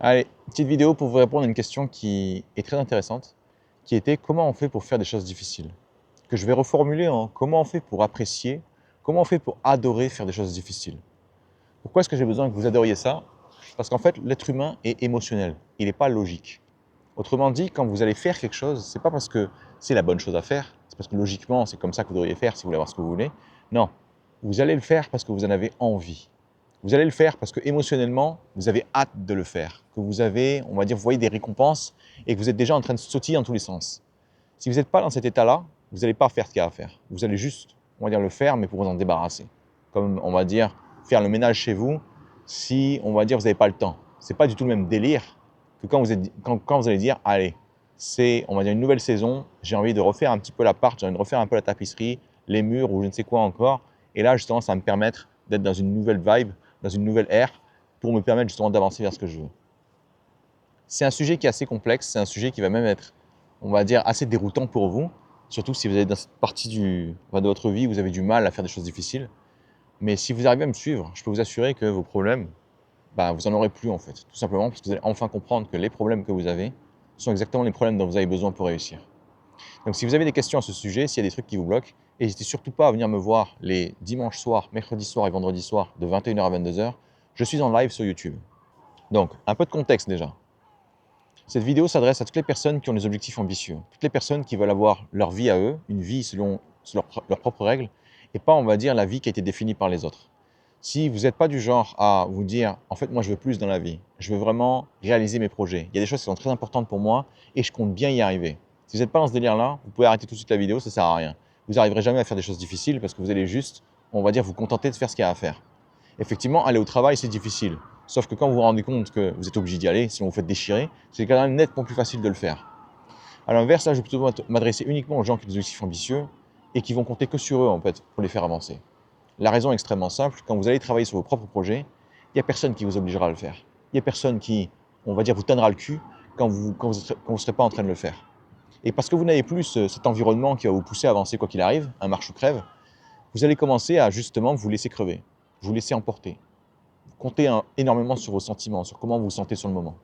Allez, petite vidéo pour vous répondre à une question qui est très intéressante, qui était comment on fait pour faire des choses difficiles? Que je vais reformuler en comment on fait pour apprécier, comment on fait pour adorer faire des choses difficiles? Pourquoi est-ce que j'ai besoin que vous adoriez ça? Parce qu'en fait, l'être humain est émotionnel, il n'est pas logique. Autrement dit, quand vous allez faire quelque chose, c'est pas parce que c'est la bonne chose à faire, c'est parce que logiquement, c'est comme ça que vous devriez faire si vous voulez avoir ce que vous voulez. Non, vous allez le faire parce que vous en avez envie. Vous allez le faire parce que émotionnellement, vous avez hâte de le faire, que vous avez, on va dire, vous voyez des récompenses et que vous êtes déjà en train de sautiller dans tous les sens. Si vous n'êtes pas dans cet état-là, vous n'allez pas faire ce qu'il y a à faire. Vous allez juste, on va dire, le faire, mais pour vous en débarrasser. Comme, on va dire, faire le ménage chez vous, si, on va dire, vous n'avez pas le temps. C'est pas du tout le même délire que quand vous allez dire, allez, c'est, on va dire, une nouvelle saison, j'ai envie de refaire un petit peu l'appart, j'ai envie de refaire un peu la tapisserie, les murs ou je ne sais quoi encore. Et là, justement, ça va me permettre d'être dans une nouvelle vibe, dans une nouvelle ère, pour me permettre justement d'avancer vers ce que je veux. C'est un sujet qui est assez complexe, c'est un sujet qui va même être, on va dire, assez déroutant pour vous, surtout si vous êtes dans cette partie de votre vie où vous avez du mal à faire des choses difficiles. Mais si vous arrivez à me suivre, je peux vous assurer que vos problèmes, vous en aurez plus en fait. Tout simplement parce que vous allez enfin comprendre que les problèmes que vous avez sont exactement les problèmes dont vous avez besoin pour réussir. Donc si vous avez des questions à ce sujet, s'il y a des trucs qui vous bloquent, n'hésitez surtout pas à venir me voir les dimanches soirs, mercredis soirs et vendredis soirs de 21h à 22h. Je suis en live sur YouTube. Donc, un peu de contexte déjà. Cette vidéo s'adresse à toutes les personnes qui ont des objectifs ambitieux, toutes les personnes qui veulent avoir leur vie à eux, une vie selon leurs propres règles, et pas, on va dire, la vie qui a été définie par les autres. Si vous n'êtes pas du genre à vous dire, en fait, moi, je veux plus dans la vie, je veux vraiment réaliser mes projets, il y a des choses qui sont très importantes pour moi et je compte bien y arriver. Si vous n'êtes pas dans ce délire-là, vous pouvez arrêter tout de suite la vidéo, ça ne sert à rien. Vous n'arriverez jamais à faire des choses difficiles parce que vous allez juste, on va dire, vous contenter de faire ce qu'il y a à faire. Effectivement, aller au travail, c'est difficile. Sauf que quand vous vous rendez compte que vous êtes obligé d'y aller, sinon vous faites déchirer, c'est quand même nettement plus facile de le faire. À l'inverse, là, je vais plutôt m'adresser uniquement aux gens qui ont des objectifs ambitieux et qui vont compter que sur eux, en fait, pour les faire avancer. La raison est extrêmement simple, quand vous allez travailler sur vos propres projets, il n'y a personne qui vous obligera à le faire. Il n'y a personne qui, on va dire, vous tannera le cul quand vous ne serez pas en train de le faire. Et parce que vous n'avez plus cet environnement qui va vous pousser à avancer quoi qu'il arrive, un marche ou crève, vous allez commencer à justement vous laisser crever, vous laisser emporter. Comptez énormément sur vos sentiments, sur comment vous vous sentez sur le moment.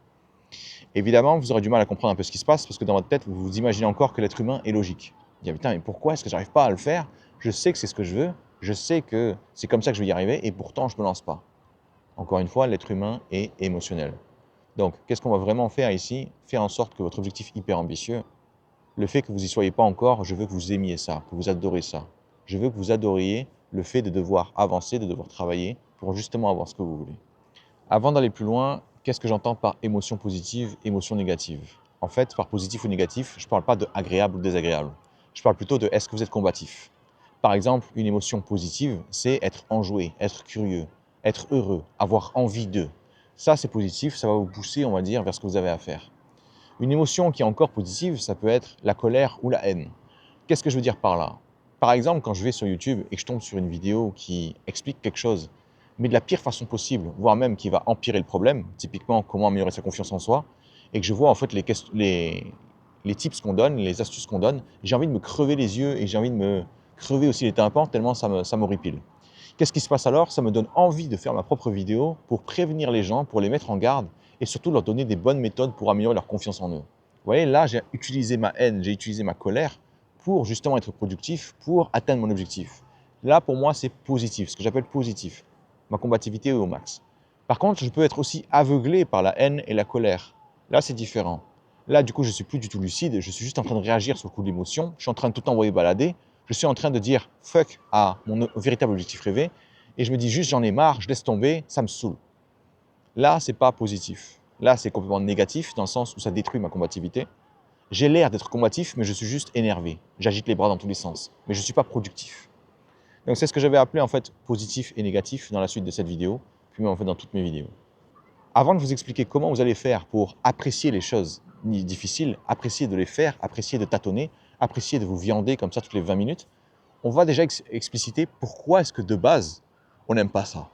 Évidemment, vous aurez du mal à comprendre un peu ce qui se passe parce que dans votre tête, vous vous imaginez encore que l'être humain est logique. Vous dites, putain, mais pourquoi est-ce que j'arrive pas à le faire? Je sais que c'est ce que je veux, je sais que c'est comme ça que je vais y arriver et pourtant je ne me lance pas. Encore une fois, l'être humain est émotionnel. Donc, qu'est-ce qu'on va vraiment faire ici? Faire en sorte que votre objectif hyper ambitieux, le fait que vous n'y soyez pas encore, je veux que vous aimiez ça, que vous adorez ça. Je veux que vous adoriez le fait de devoir avancer, de devoir travailler pour justement avoir ce que vous voulez. Avant d'aller plus loin, qu'est-ce que j'entends par émotion positive, émotion négative? En fait, par positif ou négatif, je ne parle pas de agréable ou désagréable. Je parle plutôt de est-ce que vous êtes combatif? Par exemple, une émotion positive, c'est être enjoué, être curieux, être heureux, avoir envie d'eux. Ça, c'est positif, ça va vous pousser, on va dire, vers ce que vous avez à faire. Une émotion qui est encore positive, ça peut être la colère ou la haine. Qu'est-ce que je veux dire par là? Par exemple, quand je vais sur YouTube et que je tombe sur une vidéo qui explique quelque chose, mais de la pire façon possible, voire même qui va empirer le problème, typiquement comment améliorer sa confiance en soi, et que je vois en fait les tips qu'on donne, les astuces qu'on donne, j'ai envie de me crever les yeux et j'ai envie de me crever aussi les tympans tellement ça m'horripile. Qu'est-ce qui se passe alors? Ça me donne envie de faire ma propre vidéo pour prévenir les gens, pour les mettre en garde et surtout leur donner des bonnes méthodes pour améliorer leur confiance en eux. Vous voyez, là, j'ai utilisé ma haine, j'ai utilisé ma colère pour justement être productif, pour atteindre mon objectif. Là, pour moi, c'est positif, ce que j'appelle positif. Ma combativité est au max. Par contre, je peux être aussi aveuglé par la haine et la colère. Là, c'est différent. Là, du coup, je suis plus du tout lucide, je suis juste en train de réagir sur le coup de l'émotion, je suis en train de tout envoyer balader, je suis en train de dire fuck à mon véritable objectif rêvé, et je me dis juste j'en ai marre, je laisse tomber, ça me saoule. Là, c'est pas positif. Là, c'est complètement négatif dans le sens où ça détruit ma combativité. J'ai l'air d'être combatif, mais je suis juste énervé. J'agite les bras dans tous les sens, mais je ne suis pas productif. Donc c'est ce que j'avais appelé en fait positif et négatif dans la suite de cette vidéo, puis même en fait dans toutes mes vidéos. Avant de vous expliquer comment vous allez faire pour apprécier les choses difficiles, apprécier de les faire, apprécier de tâtonner, apprécier de vous viander comme ça toutes les 20 minutes, on va déjà expliciter pourquoi est-ce que de base, on n'aime pas ça.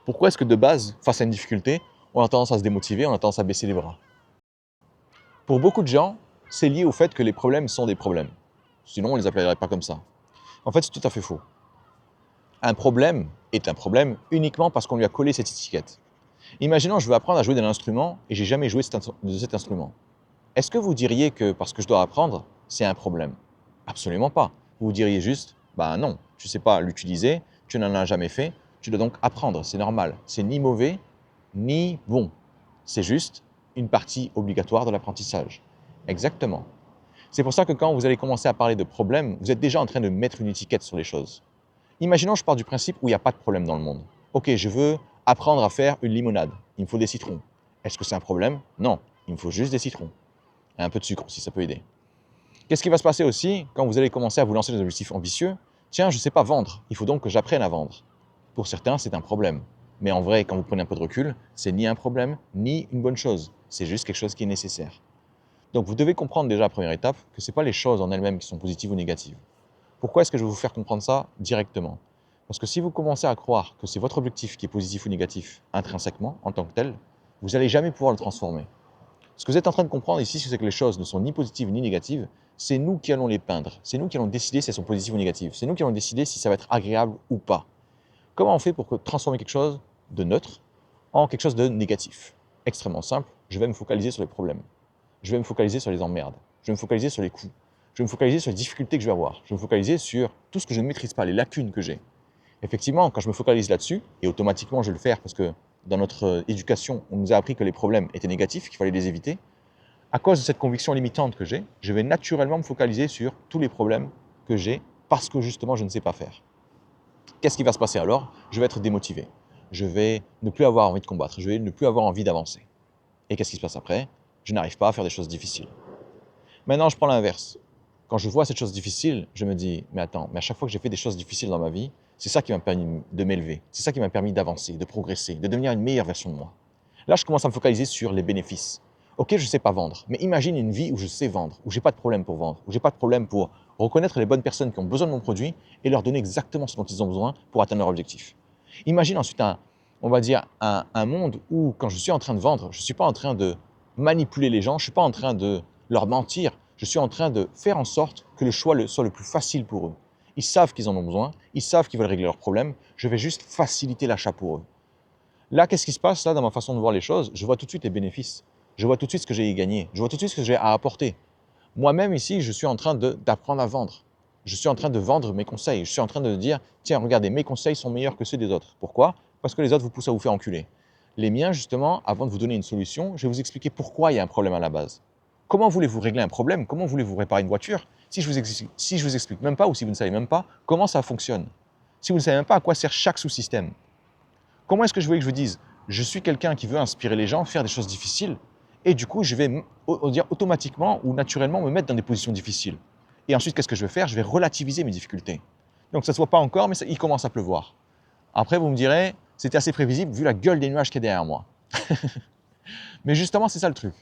Pourquoi est-ce que de base, face à une difficulté, on a tendance à se démotiver, on a tendance à baisser les bras. Pour beaucoup de gens, c'est lié au fait que les problèmes sont des problèmes. Sinon, on ne les appellerait pas comme ça. En fait, c'est tout à fait faux. Un problème est un problème uniquement parce qu'on lui a collé cette étiquette. Imaginons, je veux apprendre à jouer d'un instrument et j'ai jamais joué de cet instrument. Est-ce que vous diriez que parce que je dois apprendre, c'est un problème? Absolument pas. Vous diriez juste, bah non, tu ne sais pas l'utiliser, tu n'en as jamais fait, tu dois donc apprendre, c'est normal. C'est ni mauvais, ni bon. C'est juste une partie obligatoire de l'apprentissage. Exactement. C'est pour ça que quand vous allez commencer à parler de problème, vous êtes déjà en train de mettre une étiquette sur les choses. Imaginons, je pars du principe où il n'y a pas de problème dans le monde. Ok, je veux apprendre à faire une limonade. Il me faut des citrons. Est-ce que c'est un problème? Non, il me faut juste des citrons. Et un peu de sucre si ça peut aider. Qu'est-ce qui va se passer aussi quand vous allez commencer à vous lancer des objectifs ambitieux? Tiens, je ne sais pas vendre, il faut donc que j'apprenne à vendre. Pour certains, c'est un problème. Mais en vrai, quand vous prenez un peu de recul, c'est ni un problème, ni une bonne chose. C'est juste quelque chose qui est nécessaire. Donc vous devez comprendre déjà, première étape, que ce n'est pas les choses en elles-mêmes qui sont positives ou négatives. Pourquoi est-ce que je vais vous faire comprendre ça directement? Parce que si vous commencez à croire que c'est votre objectif qui est positif ou négatif intrinsèquement, en tant que tel, vous n'allez jamais pouvoir le transformer. Ce que vous êtes en train de comprendre ici, c'est que les choses ne sont ni positives ni négatives, c'est nous qui allons les peindre, c'est nous qui allons décider si elles sont positives ou négatives, c'est nous qui allons décider si ça va être agréable ou pas. Comment on fait pour transformer quelque chose de neutre en quelque chose de négatif? Extrêmement simple, je vais me focaliser sur les problèmes, je vais me focaliser sur les emmerdes, je vais me focaliser sur les coûts, je vais me focaliser sur les difficultés que je vais avoir, je vais me focaliser sur tout ce que je ne maîtrise pas, les lacunes que j'ai. Effectivement, quand je me focalise là-dessus, et automatiquement je vais le faire parce que dans notre éducation, on nous a appris que les problèmes étaient négatifs, qu'il fallait les éviter, à cause de cette conviction limitante que j'ai, je vais naturellement me focaliser sur tous les problèmes que j'ai parce que justement je ne sais pas faire. Qu'est-ce qui va se passer alors? Je vais être démotivé. Je vais ne plus avoir envie de combattre. Je vais ne plus avoir envie d'avancer. Et qu'est-ce qui se passe après? Je n'arrive pas à faire des choses difficiles. Maintenant, je prends l'inverse. Quand je vois cette chose difficile, je me dis, mais attends, mais à chaque fois que j'ai fait des choses difficiles dans ma vie, c'est ça qui m'a permis de m'élever. C'est ça qui m'a permis d'avancer, de progresser, de devenir une meilleure version de moi. Là, je commence à me focaliser sur les bénéfices. Ok, je ne sais pas vendre, mais imagine une vie où je sais vendre, où j'ai pas de problème pour vendre, où j'ai pas de problème pour reconnaître les bonnes personnes qui ont besoin de mon produit et leur donner exactement ce dont ils ont besoin pour atteindre leur objectif. Imagine ensuite on va dire un monde où, quand je suis en train de vendre, je ne suis pas en train de manipuler les gens, je ne suis pas en train de leur mentir, je suis en train de faire en sorte que le choix soit le plus facile pour eux. Ils savent qu'ils en ont besoin, ils savent qu'ils veulent régler leurs problèmes, je vais juste faciliter l'achat pour eux. Là, qu'est-ce qui se passe là dans ma façon de voir les choses? Je vois tout de suite les bénéfices. Je vois tout de suite ce que j'ai à y gagner. Je vois tout de suite ce que j'ai à apporter. Moi-même ici, je suis en train d'apprendre à vendre. Je suis en train de vendre mes conseils. Je suis en train de dire, tiens, regardez, mes conseils sont meilleurs que ceux des autres. Pourquoi? Parce que les autres vous poussent à vous faire enculer. Les miens, justement, avant de vous donner une solution, je vais vous expliquer pourquoi il y a un problème à la base. Comment voulez-vous régler un problème? Comment voulez-vous réparer une voiture si je vous explique même pas ou si vous ne savez même pas comment ça fonctionne? Si vous ne savez même pas à quoi sert chaque sous-système? Comment est-ce que je voulais que je vous dise? Je suis quelqu'un qui veut inspirer les gens, faire des choses difficiles, et du coup, je vais dire automatiquement ou naturellement me mettre dans des positions difficiles. Et ensuite, qu'est-ce que je vais faire? Je vais relativiser mes difficultés. Donc ça ne se voit pas encore, mais il commence à pleuvoir. Après, vous me direz, c'était assez prévisible vu la gueule des nuages qui est derrière moi. Mais justement, c'est ça le truc.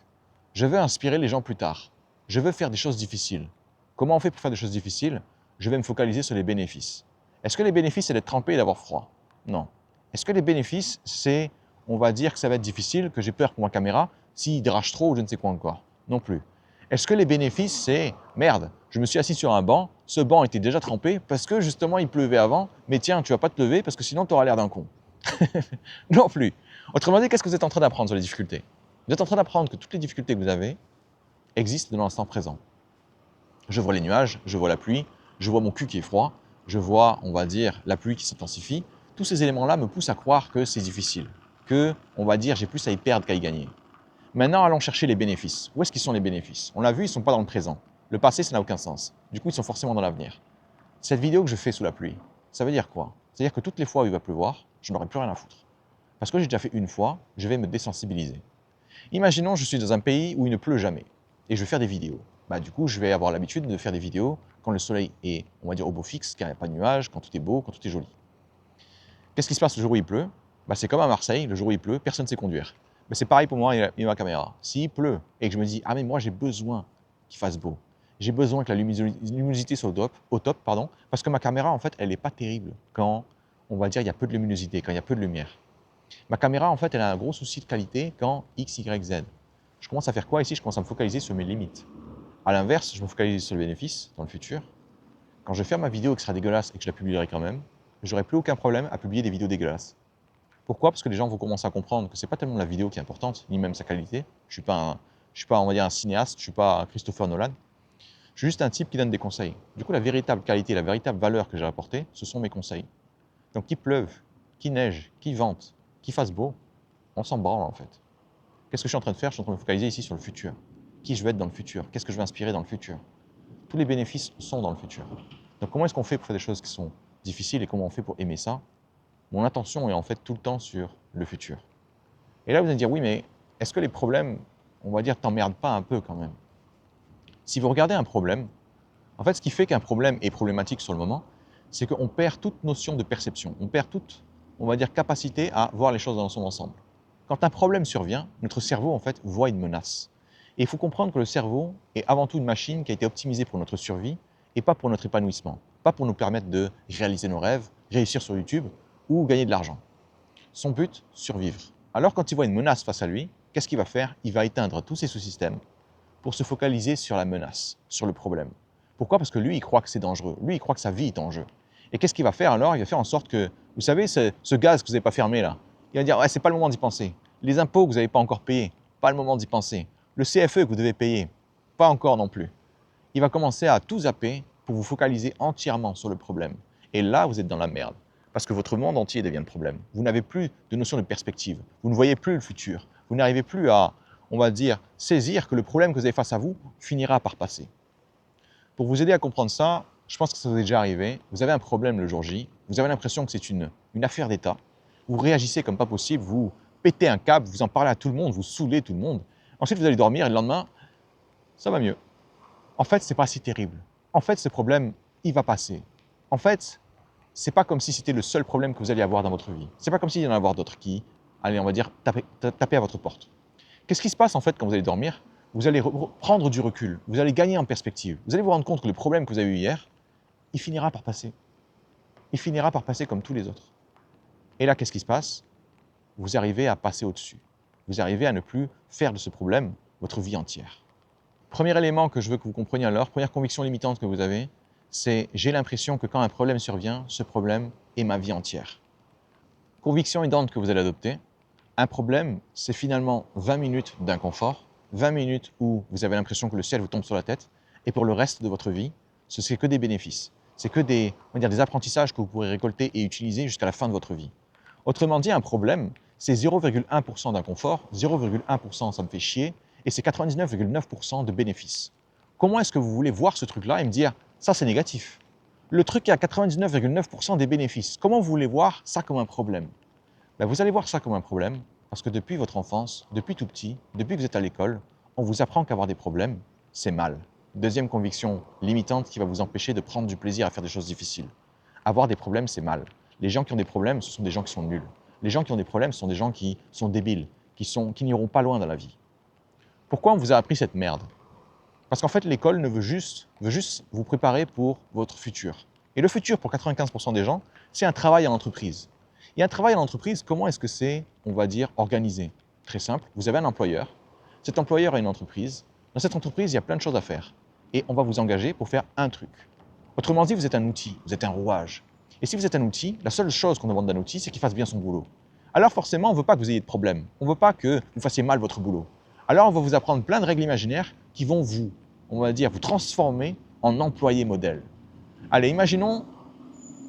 Je veux inspirer les gens plus tard. Je veux faire des choses difficiles. Comment on fait pour faire des choses difficiles? Je vais me focaliser sur les bénéfices. Est-ce que les bénéfices, c'est d'être trempé et d'avoir froid? Non. Est-ce que les bénéfices, c'est, on va dire que ça va être difficile, que j'ai peur pour ma caméra, s'il drache trop ou je ne sais quoi encore? Non plus. Est-ce que les bénéfices, c'est, merde, je me suis assis sur un banc, ce banc était déjà trempé parce que justement il pleuvait avant, mais tiens, tu vas pas te lever parce que sinon tu auras l'air d'un con? Non plus. Autrement dit, qu'est-ce que vous êtes en train d'apprendre sur les difficultés? Vous êtes en train d'apprendre que toutes les difficultés que vous avez existent dans l'instant présent. Je vois les nuages, je vois la pluie, je vois mon cul qui est froid, je vois, on va dire, la pluie qui s'intensifie. Tous ces éléments-là me poussent à croire que c'est difficile, que, on va dire, j'ai plus à y perdre qu'à y gagner. Maintenant, allons chercher les bénéfices. Où est-ce qu'ils sont les bénéfices? On l'a vu, ils ne sont pas dans le présent. Le passé, ça n'a aucun sens. Du coup, ils sont forcément dans l'avenir. Cette vidéo que je fais sous la pluie, ça veut dire quoi? C'est-à-dire que toutes les fois où il va pleuvoir, je n'aurai plus rien à foutre. Parce que j'ai déjà fait une fois, je vais me désensibiliser. Imaginons, je suis dans un pays où il ne pleut jamais et je vais faire des vidéos. Bah, du coup, je vais avoir l'habitude de faire des vidéos quand le soleil est, on va dire, au beau fixe, quand il n'y a pas de nuages, quand tout est beau, quand tout est joli. Qu'est-ce qui se passe le jour où il pleut? Bah, c'est comme à Marseille, le jour où il pleut, personne ne sait conduire. Bah, c'est pareil pour moi et ma caméra. S'il pleut et que je me dis, ah mais moi j'ai besoin qu'il fasse beau, j'ai besoin que la luminosité soit au top, pardon, parce que ma caméra, en fait, elle n'est pas terrible quand, on va dire, il y a peu de luminosité, quand il y a peu de lumière. Ma caméra, en fait, elle a un gros souci de qualité quand X, Y, Z. Je commence à faire quoi ici? Je commence à me focaliser sur mes limites. À l'inverse, je me focalise sur le bénéfice dans le futur. Quand je vais faire ma vidéo qui sera dégueulasse et que je la publierai quand même, j'aurai plus aucun problème à publier des vidéos dégueulasses. Pourquoi? Parce que les gens vont commencer à comprendre que ce n'est pas tellement la vidéo qui est importante, ni même sa qualité. Je suis pas, on va dire, un cinéaste, je ne suis pas Christopher Nolan. Je suis juste un type qui donne des conseils. Du coup, la véritable qualité, la véritable valeur que j'ai apportée, ce sont mes conseils. Donc qu'il pleuve, qu'il neige, qu'il vente, qu'il fasse beau, on s'en branle en fait. Qu'est-ce que je suis en train de faire? Je suis en train de me focaliser ici sur le futur. Qui je vais être dans le futur? Qu'est-ce que je vais inspirer dans le futur? Tous les bénéfices sont dans le futur. Donc comment est-ce qu'on fait pour faire des choses qui sont difficiles et comment on fait pour aimer ça? Mon attention est en fait tout le temps sur le futur. Et là, vous allez me dire, oui, mais est-ce que les problèmes, on va dire, t'emmerdent pas un peu quand même? Si vous regardez un problème, en fait, ce qui fait qu'un problème est problématique sur le moment, c'est qu'on perd toute notion de perception. On perd toute, on va dire, capacité à voir les choses dans son ensemble. Quand un problème survient, notre cerveau, en fait, voit une menace. Et il faut comprendre que le cerveau est avant tout une machine qui a été optimisée pour notre survie et pas pour notre épanouissement, pas pour nous permettre de réaliser nos rêves, réussir sur YouTube ou gagner de l'argent. Son but, survivre. Alors quand il voit une menace face à lui, qu'est-ce qu'il va faire? Il va éteindre tous ses sous-systèmes pour se focaliser sur la menace, sur le problème. Pourquoi? Parce que lui, il croit que c'est dangereux. Lui, il croit que sa vie est en jeu. Et qu'est-ce qu'il va faire alors? Il va faire en sorte que, vous savez, ce gaz que vous n'avez pas fermé là, il va dire, ouais, c'est pas le moment d'y penser. Les impôts que vous n'avez pas encore payés, pas le moment d'y penser. Le CFE que vous devez payer, pas encore non plus. Il va commencer à tout zapper pour vous focaliser entièrement sur le problème. Et là, vous êtes dans la merde. Parce que votre monde entier devient le problème. Vous n'avez plus de notion de perspective. Vous ne voyez plus le futur. Vous n'arrivez plus à, on va dire, saisir que le problème que vous avez face à vous finira par passer. Pour vous aider à comprendre ça, je pense que ça vous est déjà arrivé. Vous avez un problème le jour J. Vous avez l'impression que c'est une affaire d'État. Vous réagissez comme pas possible. Vous pétez un câble. Vous en parlez à tout le monde. Vous saoulez tout le monde. Ensuite, vous allez dormir et le lendemain, ça va mieux. En fait, ce n'est pas si terrible. En fait, ce problème, il va passer. En fait, ce n'est pas comme si c'était le seul problème que vous alliez avoir dans votre vie. Ce n'est pas comme s'il y en avait d'autres qui, allez, on va dire, taper à votre porte. Qu'est-ce qui se passe en fait quand vous allez dormir? Vous allez prendre du recul, vous allez gagner en perspective. Vous allez vous rendre compte que le problème que vous avez eu hier, il finira par passer. Il finira par passer comme tous les autres. Et là, qu'est-ce qui se passe? Vous arrivez à passer au-dessus. Vous arrivez à ne plus faire de ce problème votre vie entière. Premier élément que je veux que vous compreniez alors, première conviction limitante que vous avez, c'est j'ai l'impression que quand un problème survient, ce problème est ma vie entière. Conviction aidante que vous allez adopter, un problème, c'est finalement 20 minutes d'inconfort, 20 minutes où vous avez l'impression que le ciel vous tombe sur la tête, et pour le reste de votre vie, ce n'est que des bénéfices. C'est que des apprentissages que vous pourrez récolter et utiliser jusqu'à la fin de votre vie. Autrement dit, un problème, c'est 0,1% d'inconfort, 0,1% ça me fait chier, et c'est 99,9% de bénéfices. Comment est-ce que vous voulez voir ce truc-là et me dire, ça c'est négatif? Le truc qui a 99,9% des bénéfices, comment vous voulez voir ça comme un problème? Ben, vous allez voir ça comme un problème parce que depuis votre enfance, depuis tout petit, depuis que vous êtes à l'école, on vous apprend qu'avoir des problèmes, c'est mal. Deuxième conviction limitante qui va vous empêcher de prendre du plaisir à faire des choses difficiles. Avoir des problèmes, c'est mal. Les gens qui ont des problèmes, ce sont des gens qui sont nuls. Les gens qui ont des problèmes, ce sont des gens qui sont débiles, qui n'iront pas loin dans la vie. Pourquoi on vous a appris cette merde? Parce qu'en fait, l'école veut juste vous préparer pour votre futur. Et le futur, pour 95% des gens, c'est un travail en entreprise. Et un travail en entreprise, comment est-ce que c'est, on va dire, organisé? Très simple, vous avez un employeur. Cet employeur a une entreprise. Dans cette entreprise, il y a plein de choses à faire. Et on va vous engager pour faire un truc. Autrement dit, vous êtes un outil, vous êtes un rouage. Et si vous êtes un outil, la seule chose qu'on demande d'un outil, c'est qu'il fasse bien son boulot. Alors forcément, on ne veut pas que vous ayez de problème. On ne veut pas que vous fassiez mal votre boulot. Alors on va vous apprendre plein de règles imaginaires qui vont vous, on va dire, vous transformer en employé modèle. Allez, imaginons,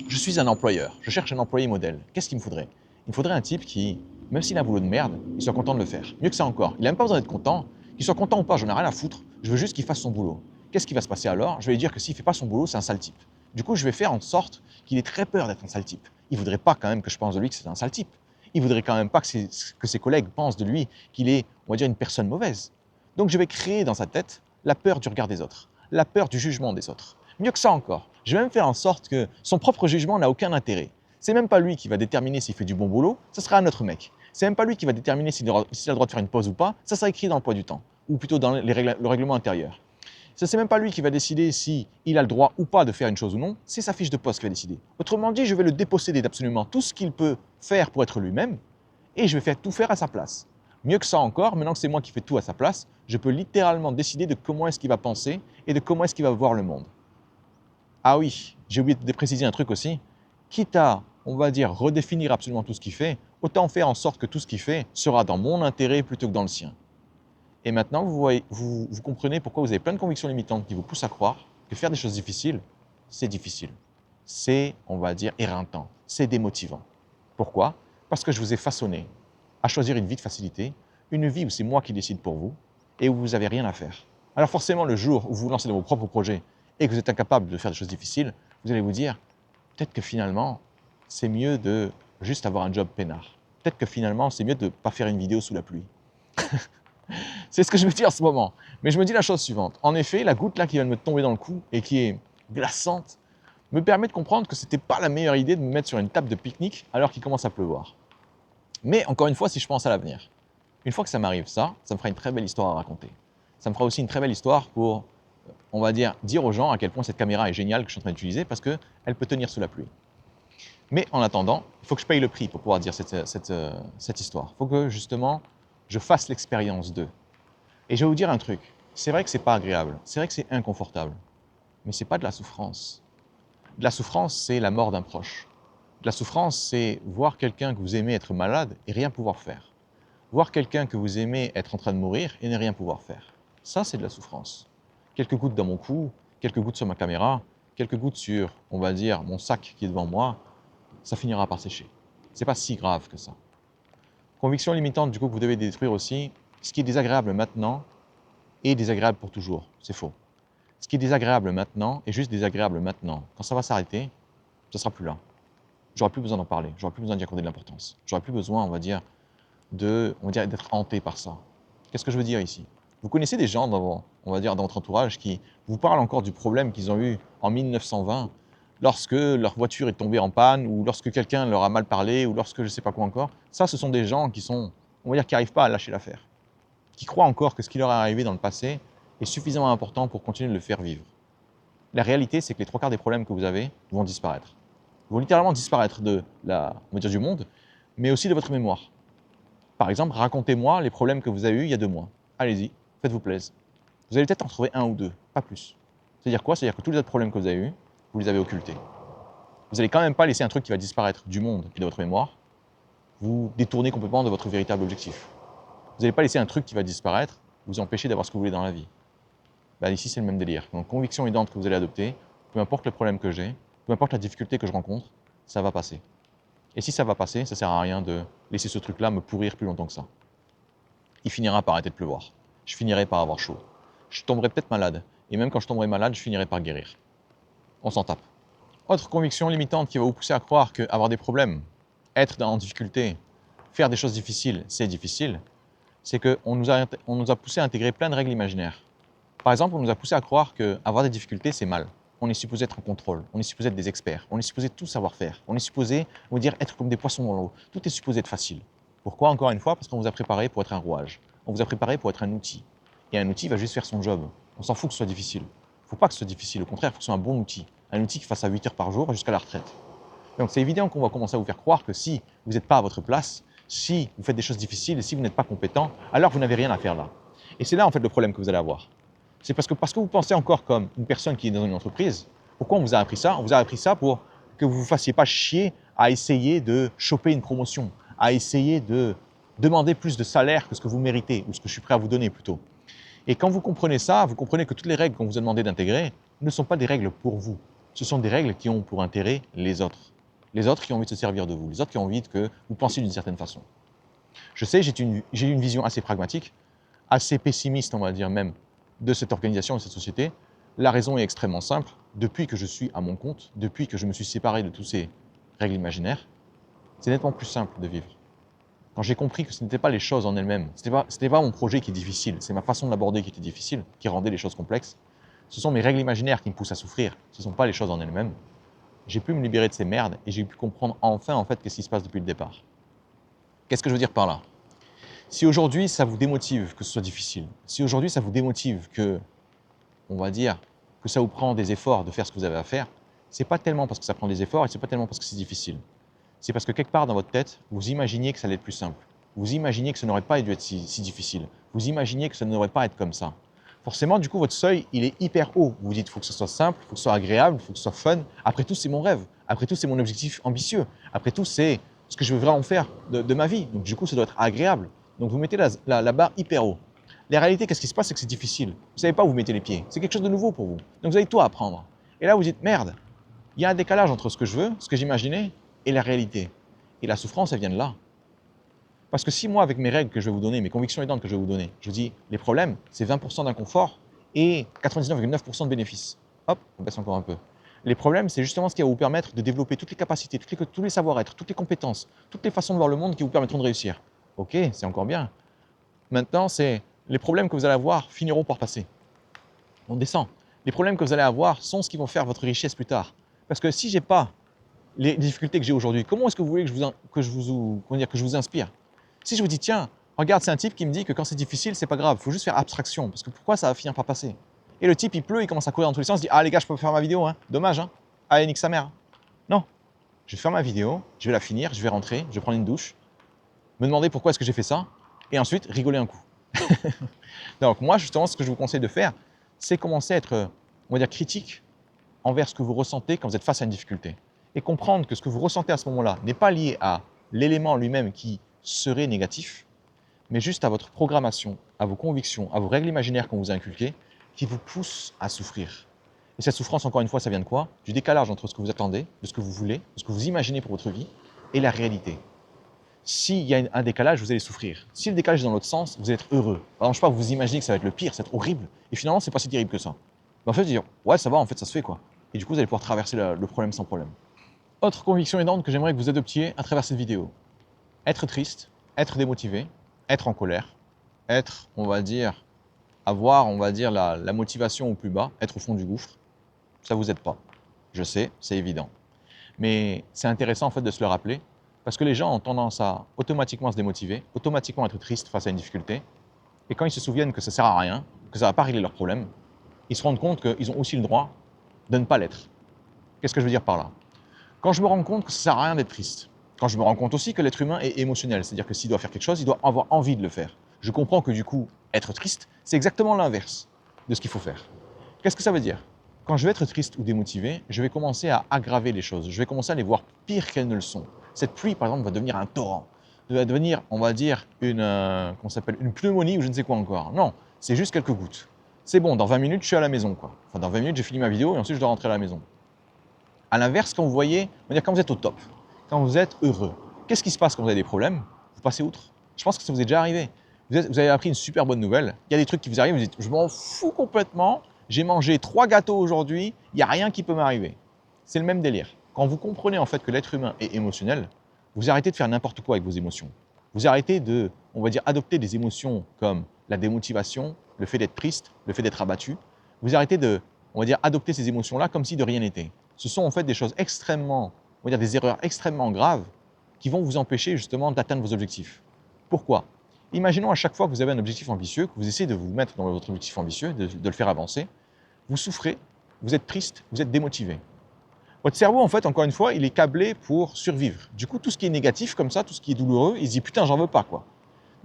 je suis un employeur, je cherche un employé modèle. Qu'est-ce qu'il me faudrait? Il me faudrait un type qui, même s'il a un boulot de merde, il soit content de le faire. Mieux que ça encore, il n'a même pas besoin d'être content. Qu'il soit content ou pas, j'en ai rien à foutre. Je veux juste qu'il fasse son boulot. Qu'est-ce qui va se passer alors? Je vais lui dire que s'il ne fait pas son boulot, c'est un sale type. Du coup, je vais faire en sorte qu'il ait très peur d'être un sale type. Il ne voudrait pas quand même que je pense de lui que c'est un sale type. Il ne voudrait quand même pas que ses collègues pensent de lui qu'il est, on va dire, une personne mauvaise. Donc je vais créer dans sa tête la peur du regard des autres, la peur du jugement des autres. Mieux que ça encore, je vais même faire en sorte que son propre jugement n'a aucun intérêt. C'est même pas lui qui va déterminer s'il fait du bon boulot, ce sera un autre mec. C'est même pas lui qui va déterminer s'il a le droit de faire une pause ou pas, ça sera écrit dans l'emploi du temps, ou plutôt dans le règlement intérieur. C'est même pas lui qui va décider s'il a le droit ou pas de faire une chose ou non, c'est sa fiche de poste qui va décider. Autrement dit, je vais le déposséder d'absolument tout ce qu'il peut faire pour être lui-même, et je vais tout faire à sa place. Mieux que ça encore, maintenant que c'est moi qui fais tout à sa place, je peux littéralement décider de comment est-ce qu'il va penser et de comment est-ce qu'il va voir le monde. Ah oui, j'ai oublié de préciser un truc aussi. Quitte à, on va dire, redéfinir absolument tout ce qu'il fait, Autant faire en sorte que tout ce qu'il fait sera dans mon intérêt plutôt que dans le sien. Et maintenant, vous comprenez pourquoi vous avez plein de convictions limitantes qui vous poussent à croire que faire des choses difficiles, c'est difficile. C'est, on va dire, éreintant. C'est démotivant. Pourquoi? Parce que je vous ai façonné à choisir une vie de facilité, une vie où c'est moi qui décide pour vous et où vous n'avez rien à faire. Alors forcément, le jour où vous vous lancez dans vos propres projets et que vous êtes incapable de faire des choses difficiles, vous allez vous dire, peut-être que finalement, c'est mieux de juste avoir un job peinard. Peut-être que finalement, c'est mieux de ne pas faire une vidéo sous la pluie. C'est ce que je me dis en ce moment. Mais je me dis la chose suivante. En effet, la goutte là qui vient de me tomber dans le cou et qui est glaçante me permet de comprendre que ce n'était pas la meilleure idée de me mettre sur une table de pique-nique alors qu'il commence à pleuvoir. Mais encore une fois, si je pense à l'avenir, une fois que ça m'arrive ça me fera une très belle histoire à raconter. Ça me fera aussi une très belle histoire pour, on va dire aux gens à quel point cette caméra est géniale que je suis en train d'utiliser parce qu'elle peut tenir sous la pluie. Mais en attendant, il faut que je paye le prix pour pouvoir dire cette histoire. Il faut que justement, je fasse l'expérience d'eux. Et je vais vous dire un truc, c'est vrai que c'est pas agréable, c'est vrai que c'est inconfortable, mais c'est pas de la souffrance. De la souffrance, c'est la mort d'un proche. De la souffrance, c'est voir quelqu'un que vous aimez être malade et rien pouvoir faire. Voir quelqu'un que vous aimez être en train de mourir et ne rien pouvoir faire. Ça, c'est de la souffrance. Quelques gouttes dans mon cou, quelques gouttes sur ma caméra, quelques gouttes sur, on va dire, mon sac qui est devant moi, ça finira par sécher. C'est pas si grave que ça. Conviction limitante, du coup, que vous devez détruire aussi, ce qui est désagréable maintenant est désagréable pour toujours. C'est faux. Ce qui est désagréable maintenant est juste désagréable maintenant. Quand ça va s'arrêter, ça sera plus là. J'aurai plus besoin d'en parler, j'aurai plus besoin d'y accorder de l'importance. J'aurai plus besoin, on va dire, d'être hanté par ça. Qu'est-ce que je veux dire ici? Vous connaissez des gens on va dire, dans votre entourage qui vous parlent encore du problème qu'ils ont eu en 1920 lorsque leur voiture est tombée en panne ou lorsque quelqu'un leur a mal parlé ou lorsque je ne sais pas quoi encore. Ça, ce sont des gens qui sont, on va dire, qui n'arrivent pas à lâcher l'affaire, qui croient encore que ce qui leur est arrivé dans le passé est suffisamment important pour continuer de le faire vivre. La réalité, c'est que les trois quarts des problèmes que vous avez vont disparaître. Ils vont littéralement disparaître on va dire, du monde, mais aussi de votre mémoire. Par exemple, racontez-moi les problèmes que vous avez eus il y a 2 mois. Allez-y, faites-vous plaisir. Vous allez peut-être en trouver un ou deux, pas plus. C'est-à-dire quoi? C'est-à-dire que tous les autres problèmes que vous avez eus, vous les avez occultés. Vous n'allez quand même pas laisser un truc qui va disparaître du monde et de votre mémoire vous détourner complètement de votre véritable objectif. Vous n'allez pas laisser un truc qui va disparaître vous empêcher d'avoir ce que vous voulez dans la vie. Ben, ici, c'est le même délire. Donc, conviction aidante que vous allez adopter, peu importe le problème que j'ai, peu importe la difficulté que je rencontre, ça va passer. Et si ça va passer, ça ne sert à rien de laisser ce truc-là me pourrir plus longtemps que ça. Il finira par arrêter de pleuvoir. Je finirai par avoir chaud. Je tomberai peut-être malade. Et même quand je tomberai malade, je finirai par guérir. On s'en tape. Autre conviction limitante qui va vous pousser à croire qu'avoir des problèmes, être en difficulté, faire des choses difficiles, c'est difficile, c'est qu'on nous a poussé à intégrer plein de règles imaginaires. Par exemple, on nous a poussé à croire qu'avoir des difficultés, c'est mal. On est supposé être en contrôle, on est supposé être des experts, on est supposé tout savoir faire, on est supposé, on va dire, être comme des poissons dans l'eau. Tout est supposé être facile. Pourquoi? Encore une fois, parce qu'on vous a préparé pour être un rouage. On vous a préparé pour être un outil. Et un outil va juste faire son job. On s'en fout que ce soit difficile. Il ne faut pas que ce soit difficile. Au contraire, il faut que ce soit un bon outil. Un outil qui fasse à 8 heures par jour jusqu'à la retraite. Donc c'est évident qu'on va commencer à vous faire croire que si vous n'êtes pas à votre place, si vous faites des choses difficiles, si vous n'êtes pas compétent, alors vous n'avez rien à faire là. Et c'est là en fait le problème que vous allez avoir. C'est parce que vous pensez encore comme une personne qui est dans une entreprise. Pourquoi on vous a appris ça? On vous a appris ça pour que vous ne vous fassiez pas chier à essayer de choper une promotion, à essayer de demander plus de salaire que ce que vous méritez, ou ce que je suis prêt à vous donner plutôt. Et quand vous comprenez ça, vous comprenez que toutes les règles qu'on vous a demandé d'intégrer ne sont pas des règles pour vous. Ce sont des règles qui ont pour intérêt les autres. Les autres qui ont envie de se servir de vous, les autres qui ont envie que vous pensiez d'une certaine façon. Je sais, j'ai une vision assez pragmatique, assez pessimiste, on va dire même, de cette organisation, de cette société. La raison est extrêmement simple. Depuis que je suis à mon compte, depuis que je me suis séparé de toutes ces règles imaginaires, c'est nettement plus simple de vivre. Quand j'ai compris que ce n'étaient pas les choses en elles-mêmes, ce n'était pas mon projet qui est difficile, c'est ma façon de l'aborder qui était difficile, qui rendait les choses complexes. Ce sont mes règles imaginaires qui me poussent à souffrir, ce ne sont pas les choses en elles-mêmes. J'ai pu me libérer de ces merdes et j'ai pu comprendre enfin en fait qu'est-ce qui se passe depuis le départ. Qu'est-ce que je veux dire par là? Si aujourd'hui ça vous démotive que ce soit difficile, si aujourd'hui ça vous démotive que, on va dire, que ça vous prend des efforts de faire ce que vous avez à faire, c'est pas tellement parce que ça prend des efforts et c'est pas tellement parce que c'est difficile. C'est parce que quelque part dans votre tête, vous imaginiez que ça allait être plus simple. Vous imaginiez que ça n'aurait pas dû être si difficile. Vous imaginiez que ça n'aurait pas être comme ça. Forcément, du coup, votre seuil, il est hyper haut. Vous vous dites, il faut que ce soit simple, il faut que ce soit agréable, il faut que ce soit fun. Après tout, c'est mon rêve. Après tout, c'est mon objectif ambitieux. Après tout, c'est ce que je veux vraiment faire de ma vie. Donc du coup, ça doit être agréable. Donc vous mettez la barre hyper haut. La réalité, qu'est-ce qui se passe, c'est que c'est difficile. Vous ne savez pas où vous mettez les pieds. C'est quelque chose de nouveau pour vous. Donc vous avez tout à apprendre. Et là, vous dites, merde, il y a un décalage entre ce que je veux, ce que j'imaginais, et la réalité. Et la souffrance, elle vient de là. Parce que si moi, avec mes règles que je vais vous donner, mes convictions aidantes que je vais vous donner, je vous dis, les problèmes, c'est 20% d'inconfort et 99,9% de bénéfices. Hop, on baisse encore un peu. Les problèmes, c'est justement ce qui va vous permettre de développer toutes les capacités, tous les savoir-être, toutes les compétences, toutes les façons de voir le monde qui vous permettront de réussir. Ok, c'est encore bien. Maintenant, c'est les problèmes que vous allez avoir finiront par passer. On descend. Les problèmes que vous allez avoir sont ce qui vont faire votre richesse plus tard. Parce que si j'ai pas les difficultés que j'ai aujourd'hui, comment est-ce que vous voulez que je vous inspire? Si je vous dis, tiens, regarde, c'est un type qui me dit que quand c'est difficile, c'est pas grave, il faut juste faire abstraction, parce que pourquoi ça va finir par passer? Et le type, il pleut, il commence à courir dans tous les sens, il dit, ah les gars, je peux pas faire ma vidéo, hein, dommage, hein, allez, nique sa mère. Non, je vais faire ma vidéo, je vais la finir, je vais rentrer, je vais prendre une douche, me demander pourquoi est-ce que j'ai fait ça, et ensuite rigoler un coup. Donc moi, justement, ce que je vous conseille de faire, c'est commencer à être, on va dire, critique envers ce que vous ressentez quand vous êtes face à une difficulté. Et comprendre que ce que vous ressentez à ce moment-là n'est pas lié à l'élément lui-même qui serait négatif, mais juste à votre programmation, à vos convictions, à vos règles imaginaires qu'on vous a inculquées, qui vous poussent à souffrir. Et cette souffrance, encore une fois, ça vient de quoi? Du décalage entre ce que vous attendez, de ce que vous voulez, de ce que vous imaginez pour votre vie, et la réalité. S'il y a un décalage, vous allez souffrir. Si le décalage est dans l'autre sens, vous allez être heureux. Par exemple, je sais pas, vous imaginez que ça va être le pire, c'est horrible, et finalement, c'est pas si terrible que ça. Mais en fait, vous dire, ouais, ça va, en fait, ça se fait, quoi. Et du coup, vous allez pouvoir traverser le problème sans problème. Autre conviction aidante que j'aimerais que vous adoptiez à travers cette vidéo. Être triste, être démotivé, être en colère, être, on va dire, avoir, on va dire, la motivation au plus bas, être au fond du gouffre, ça ne vous aide pas. Je sais, c'est évident. Mais c'est intéressant en fait de se le rappeler, parce que les gens ont tendance à automatiquement se démotiver, automatiquement être tristes face à une difficulté, et quand ils se souviennent que ça ne sert à rien, que ça ne va pas régler leurs problèmes, ils se rendent compte qu'ils ont aussi le droit de ne pas l'être. Qu'est-ce que je veux dire par là? Quand je me rends compte que ça ne sert à rien d'être triste, quand je me rends compte aussi que l'être humain est émotionnel, c'est-à-dire que s'il doit faire quelque chose, il doit avoir envie de le faire. Je comprends que du coup, être triste, c'est exactement l'inverse de ce qu'il faut faire. Qu'est-ce que ça veut dire? Quand je vais être triste ou démotivé, je vais commencer à aggraver les choses. Je vais commencer à les voir pires qu'elles ne le sont. Cette pluie, par exemple, va devenir un torrent. Va devenir, on va dire, qu'on s'appelle une pneumonie ou je ne sais quoi encore. Non, c'est juste quelques gouttes. C'est bon, dans 20 minutes, je suis à la maison, quoi. Enfin, dans 20 minutes, j'ai fini ma vidéo et ensuite, je dois rentrer à la maison. À l'inverse, quand vous voyez, on va dire quand vous êtes au top, quand vous êtes heureux, qu'est-ce qui se passe quand vous avez des problèmes? Vous passez outre. Je pense que ça vous est déjà arrivé. Vous avez appris une super bonne nouvelle. Il y a des trucs qui vous arrivent, vous dites, je m'en fous complètement, j'ai mangé 3 gâteaux aujourd'hui, il n'y a rien qui peut m'arriver. C'est le même délire. Quand vous comprenez en fait que l'être humain est émotionnel, vous arrêtez de faire n'importe quoi avec vos émotions. Vous arrêtez de, on va dire, adopter des émotions comme la démotivation, le fait d'être triste, le fait d'être abattu. Vous arrêtez de, on va dire, adopter ces émotions-là comme si de rien n'était. Ce sont en fait des choses extrêmement, on va dire des erreurs extrêmement graves qui vont vous empêcher justement d'atteindre vos objectifs. Pourquoi? Imaginons à chaque fois que vous avez un objectif ambitieux, que vous essayez de vous mettre dans votre objectif ambitieux, de le faire avancer, vous souffrez, vous êtes triste, vous êtes démotivé. Votre cerveau, en fait, encore une fois, il est câblé pour survivre. Du coup, tout ce qui est négatif comme ça, tout ce qui est douloureux, il se dit putain, j'en veux pas quoi.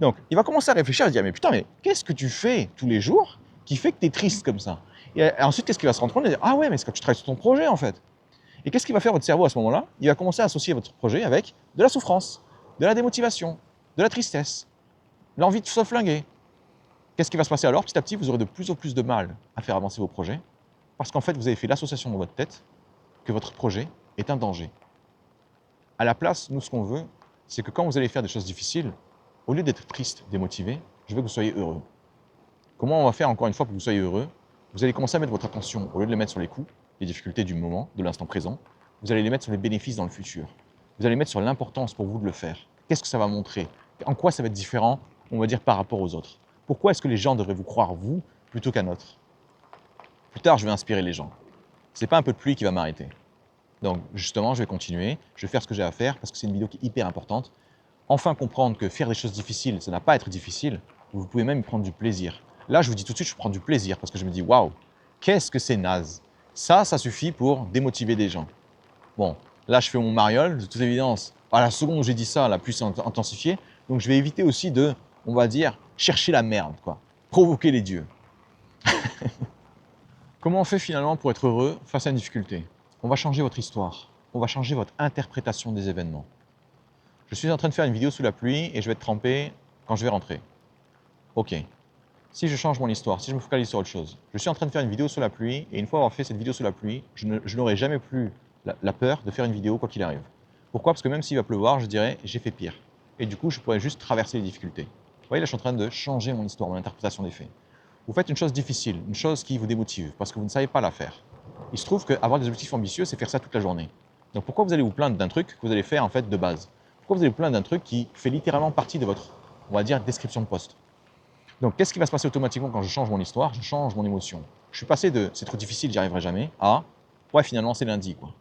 Donc, il va commencer à réfléchir, à se dire mais putain, mais qu'est-ce que tu fais tous les jours qui fait que tu es triste comme ça? Et ensuite, qu'est-ce qu'il va se rendre compte? Il va dire ah ouais, mais c'est quand tu travailles sur ton projet en fait. Et qu'est-ce qu'il va faire votre cerveau à ce moment-là? Il va commencer à associer votre projet avec de la souffrance, de la démotivation, de la tristesse, l'envie de se flinguer. Qu'est-ce qui va se passer alors? Petit à petit, vous aurez de plus en plus de mal à faire avancer vos projets parce qu'en fait, vous avez fait l'association dans votre tête que votre projet est un danger. À la place, nous, ce qu'on veut, c'est que quand vous allez faire des choses difficiles, au lieu d'être triste, démotivé, je veux que vous soyez heureux. Comment on va faire encore une fois pour que vous soyez heureux? Vous allez commencer à mettre votre attention, au lieu de les mettre sur les coûts, les difficultés du moment, de l'instant présent, vous allez les mettre sur les bénéfices dans le futur. Vous allez mettre sur l'importance pour vous de le faire. Qu'est-ce que ça va montrer? En quoi ça va être différent, on va dire, par rapport aux autres? Pourquoi est-ce que les gens devraient vous croire, vous, plutôt qu'un autre? Plus tard, je vais inspirer les gens. Ce n'est pas un peu de pluie qui va m'arrêter. Donc, justement, je vais continuer, je vais faire ce que j'ai à faire, parce que c'est une vidéo qui est hyper importante. Enfin comprendre que faire des choses difficiles, ça n'a pas à être difficile, vous pouvez même y prendre du plaisir. Là, je vous dis tout de suite, je prends du plaisir, parce que je me dis, waouh, qu'est-ce que c'est naze. Ça suffit pour démotiver des gens. Bon, là, je fais mon mariole, de toute évidence. À la seconde où j'ai dit ça, la pluie s'est intensifiée. Donc, je vais éviter aussi de, on va dire, chercher la merde, quoi. Provoquer les dieux. Comment on fait finalement pour être heureux face à une difficulté? On va changer votre histoire. On va changer votre interprétation des événements. Je suis en train de faire une vidéo sous la pluie et je vais être trempé quand je vais rentrer. Ok. Si je change mon histoire, si je me focalise sur autre chose, je suis en train de faire une vidéo sous la pluie et une fois avoir fait cette vidéo sous la pluie, je n'aurai jamais plus la peur de faire une vidéo quoi qu'il arrive. Pourquoi? Parce que même s'il va pleuvoir, je dirais j'ai fait pire. Et du coup, je pourrais juste traverser les difficultés. Vous voyez, là, je suis en train de changer mon histoire, mon interprétation des faits. Vous faites une chose difficile, une chose qui vous démotive parce que vous ne savez pas la faire. Il se trouve qu'avoir des objectifs ambitieux, c'est faire ça toute la journée. Donc pourquoi vous allez vous plaindre d'un truc que vous allez faire en fait de base? Pourquoi vous allez vous plaindre d'un truc qui fait littéralement partie de votre, on va dire, description de poste? Donc qu'est-ce qui va se passer automatiquement quand je change mon histoire? Je change mon émotion. Je suis passé de c'est trop difficile, j'y arriverai jamais à ouais, finalement c'est lundi quoi.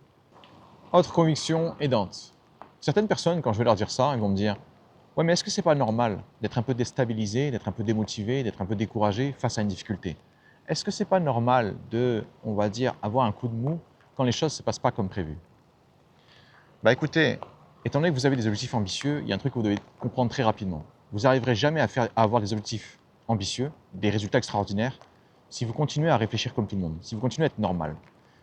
Autre conviction aidante. Certaines personnes, quand je vais leur dire ça, ils vont me dire ouais, mais est-ce que c'est pas normal d'être un peu déstabilisé, d'être un peu démotivé, d'être un peu découragé face à une difficulté? Est-ce que c'est pas normal de, on va dire, avoir un coup de mou quand les choses ne se passent pas comme prévu? Bah écoutez, étant donné que vous avez des objectifs ambitieux, il y a un truc que vous devez comprendre très rapidement. Vous n'arriverez jamais à avoir des objectifs ambitieux, des résultats extraordinaires, si vous continuez à réfléchir comme tout le monde, si vous continuez à être normal.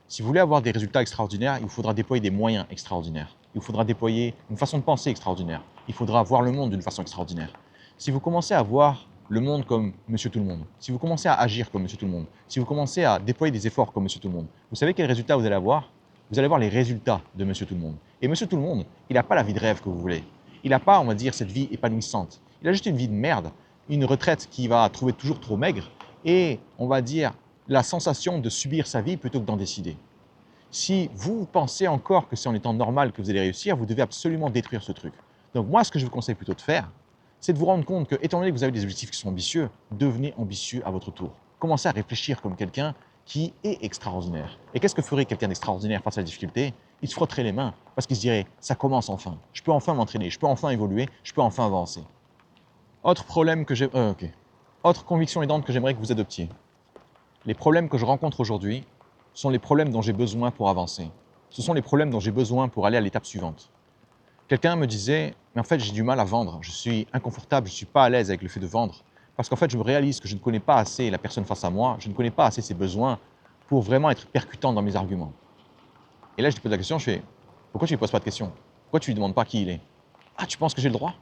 Si vous voulez avoir des résultats extraordinaires, il vous faudra déployer des moyens extraordinaires. Il vous faudra déployer une façon de penser extraordinaire. Il faudra voir le monde d'une façon extraordinaire. Si vous commencez à voir le monde comme Monsieur Tout le Monde, si vous commencez à agir comme Monsieur Tout le Monde, si vous commencez à déployer des efforts comme Monsieur Tout le Monde, vous savez quels résultats vous allez avoir? Vous allez voir les résultats de Monsieur Tout le Monde. Et Monsieur Tout le Monde, il n'a pas la vie de rêve que vous voulez. Il n'a pas, on va dire, cette vie épanouissante. Il a juste une vie de merde, une retraite qu'il va trouver toujours trop maigre et, on va dire, la sensation de subir sa vie plutôt que d'en décider. Si vous pensez encore que c'est en étant normal que vous allez réussir, vous devez absolument détruire ce truc. Donc moi, ce que je vous conseille plutôt de faire, c'est de vous rendre compte que, étant donné que vous avez des objectifs qui sont ambitieux, devenez ambitieux à votre tour. Commencez à réfléchir comme quelqu'un qui est extraordinaire. Et qu'est-ce que ferait quelqu'un d'extraordinaire face à la difficulté? Il se frotterait les mains parce qu'il se dirait « ça commence enfin, je peux enfin m'entraîner, je peux enfin évoluer, je peux enfin avancer ». Autre problème que j'ai... Autre conviction aidante que j'aimerais que vous adoptiez. Les problèmes que je rencontre aujourd'hui sont les problèmes dont j'ai besoin pour avancer. Ce sont les problèmes dont j'ai besoin pour aller à l'étape suivante. Quelqu'un me disait, mais en fait j'ai du mal à vendre, je suis inconfortable, je ne suis pas à l'aise avec le fait de vendre, parce qu'en fait je me réalise que je ne connais pas assez la personne face à moi, je ne connais pas assez ses besoins pour vraiment être percutant dans mes arguments. Et là je lui pose la question, je fais, pourquoi tu ne lui poses pas de question? Pourquoi tu ne lui demandes pas qui il est? Ah, tu penses que j'ai le droit?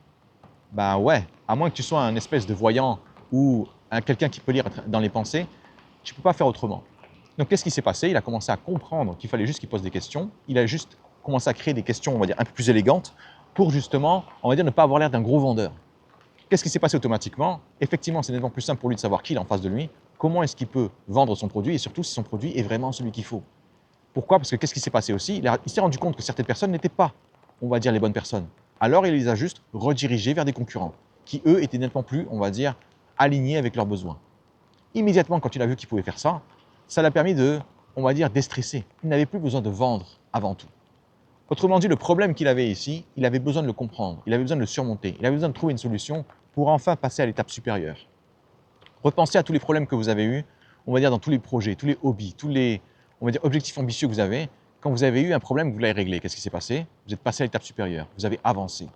Ben ouais, à moins que tu sois un espèce de voyant ou quelqu'un qui peut lire dans les pensées, tu ne peux pas faire autrement. Donc qu'est-ce qui s'est passé? Il a commencé à comprendre qu'il fallait juste qu'il pose des questions. Il a juste commencé à créer des questions, on va dire, un peu plus élégantes pour justement, on va dire, ne pas avoir l'air d'un gros vendeur. Qu'est-ce qui s'est passé automatiquement? Effectivement, c'est nettement plus simple pour lui de savoir qui il est en face de lui, comment est-ce qu'il peut vendre son produit et surtout si son produit est vraiment celui qu'il faut. Pourquoi? Parce que qu'est-ce qui s'est passé aussi? Il s'est rendu compte que certaines personnes n'étaient pas, on va dire, les bonnes personnes. Alors il les a juste redirigées vers des concurrents qui, eux, étaient nettement plus, on va dire, alignés avec leurs besoins. Immédiatement, quand il a vu qu'il pouvait faire ça, ça l'a permis de, on va dire, déstresser. Il n'avait plus besoin de vendre avant tout. Autrement dit, le problème qu'il avait ici, il avait besoin de le comprendre, il avait besoin de le surmonter, il avait besoin de trouver une solution pour enfin passer à l'étape supérieure. Repensez à tous les problèmes que vous avez eus, on va dire dans tous les projets, tous les hobbies, tous les, on va dire, objectifs ambitieux que vous avez. Quand vous avez eu un problème, vous l'avez réglé. Qu'est-ce qui s'est passé? Vous êtes passé à l'étape supérieure, vous avez avancé.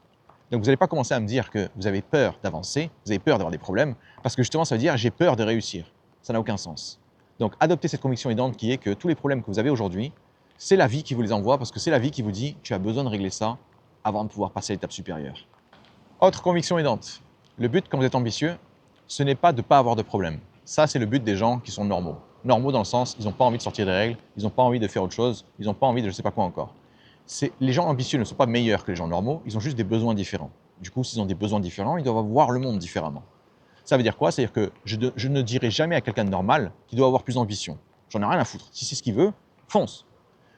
Donc vous n'allez pas commencer à me dire que vous avez peur d'avancer, vous avez peur d'avoir des problèmes, parce que justement ça veut dire j'ai peur de réussir. Ça n'a aucun sens. Donc adoptez cette conviction aidante qui est que tous les problèmes que vous avez aujourd'hui, c'est la vie qui vous les envoie, parce que c'est la vie qui vous dit tu as besoin de régler ça avant de pouvoir passer à l'étape supérieure. Autre conviction aidante, le but quand vous êtes ambitieux, ce n'est pas de ne pas avoir de problème. Ça c'est le but des gens qui sont normaux. Normaux dans le sens, ils n'ont pas envie de sortir des règles, ils n'ont pas envie de faire autre chose, ils n'ont pas envie de je ne sais pas quoi encore. Les gens ambitieux ne sont pas meilleurs que les gens normaux, ils ont juste des besoins différents. Du coup, s'ils ont des besoins différents, ils doivent voir le monde différemment. Ça veut dire quoi? C'est-à-dire que je ne dirai jamais à quelqu'un de normal qu'il doit avoir plus d'ambition. J'en ai rien à foutre. Si c'est ce qu'il veut, fonce.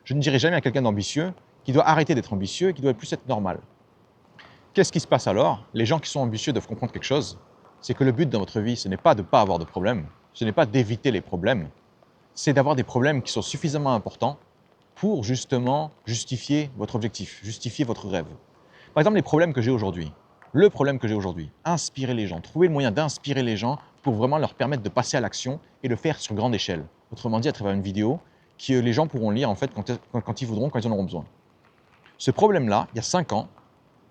Je ne dirai jamais à quelqu'un d'ambitieux qu'il doit arrêter d'être ambitieux et qu'il doit plus être normal. Qu'est-ce qui se passe alors? Les gens qui sont ambitieux doivent comprendre quelque chose, c'est que le but dans votre vie, ce n'est pas de ne pas avoir de problème, ce n'est pas d'éviter les problèmes, c'est d'avoir des problèmes qui sont suffisamment importants pour justement justifier votre objectif, justifier votre rêve. Par exemple, les problèmes que j'ai aujourd'hui. Le problème que j'ai aujourd'hui, inspirer les gens, trouver le moyen d'inspirer les gens pour vraiment leur permettre de passer à l'action et le faire sur grande échelle. Autrement dit, à travers une vidéo que les gens pourront lire en fait quand ils voudront, quand ils en auront besoin. Ce problème-là, il y a 5 ans,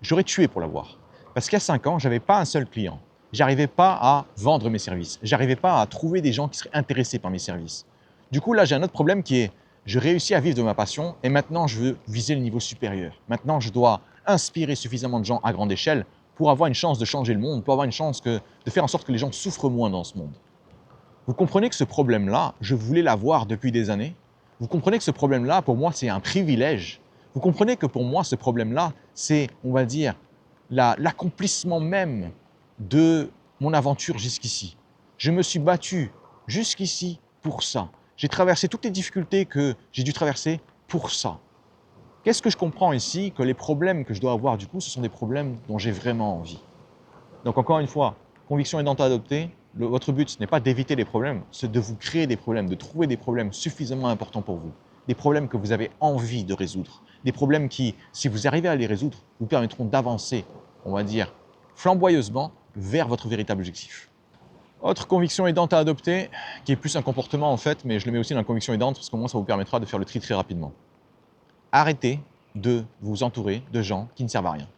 j'aurais tué pour l'avoir. Parce qu'il y a 5 ans, je n'avais pas un seul client. J'arrivais pas à vendre mes services. J'arrivais pas à trouver des gens qui seraient intéressés par mes services. Du coup, là, j'ai un autre problème qui est, je réussis à vivre de ma passion et maintenant, je veux viser le niveau supérieur. Maintenant, je dois inspirer suffisamment de gens à grande échelle pour avoir une chance de changer le monde, pour avoir une chance de faire en sorte que les gens souffrent moins dans ce monde. Vous comprenez que ce problème-là, je voulais l'avoir depuis des années. Vous comprenez que ce problème-là, pour moi, c'est un privilège. Vous comprenez que pour moi, ce problème-là, c'est, on va dire, l'accomplissement même de mon aventure jusqu'ici. Je me suis battu jusqu'ici pour ça. J'ai traversé toutes les difficultés que j'ai dû traverser pour ça. Qu'est-ce que je comprends ici? Que les problèmes que je dois avoir, du coup, ce sont des problèmes dont j'ai vraiment envie. Donc encore une fois, conviction aidante à adopter, votre but, ce n'est pas d'éviter les problèmes, c'est de vous créer des problèmes, de trouver des problèmes suffisamment importants pour vous. Des problèmes que vous avez envie de résoudre. Des problèmes qui, si vous arrivez à les résoudre, vous permettront d'avancer, on va dire, flamboyeusement vers votre véritable objectif. Autre conviction aidante à adopter, qui est plus un comportement en fait, mais je le mets aussi dans la conviction aidante parce qu'au moins ça vous permettra de faire le tri très rapidement. Arrêtez de vous entourer de gens qui ne servent à rien.